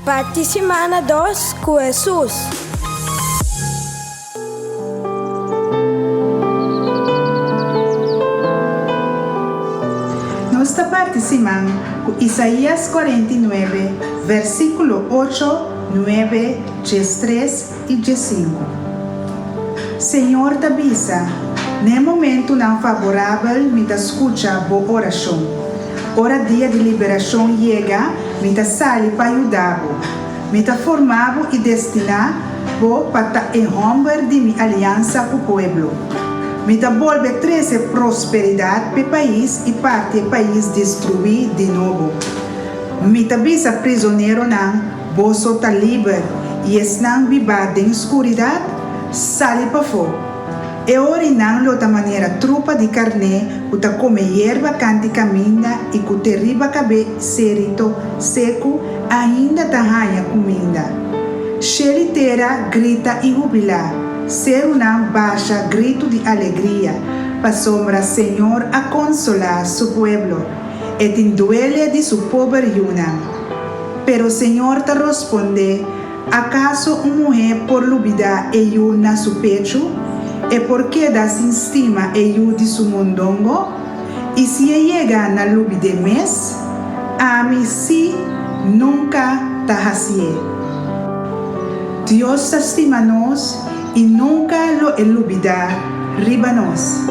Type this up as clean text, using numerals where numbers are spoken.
Parte semana 2 com Jesus. Nossa participação com Isaías 49, versículo 8, 9, 13 e 5. Senhor Tabisa, no momento não favorável, me escuta boa oração. Hora dia de liberação chega, me sale para ajudar. Me formado e destinado para enromper de minha aliança com o povo. Me volve trazer prosperidade para o país e parte do país destruir de novo. Me visa prisioneiro não, bolso está livre e não viver em escuridade, sale para fora. E ora não da maneira trupa de carne, que come erva cante caminha e que terriba cabe serito seco, ainda arranha comida. Xeritera grita e jubila, ser não baixa grito de alegria, para sombra Senhor a consolar su pueblo, e duele de su pobre yuna. Pero Senhor te responde, acaso uma mulher por lubida e yuna su pecho? E porque das estima e de su mondongo? E se llega na lubide mes, a mim si nunca tahasie. Dios estima nos e nunca lo elubida riba nos.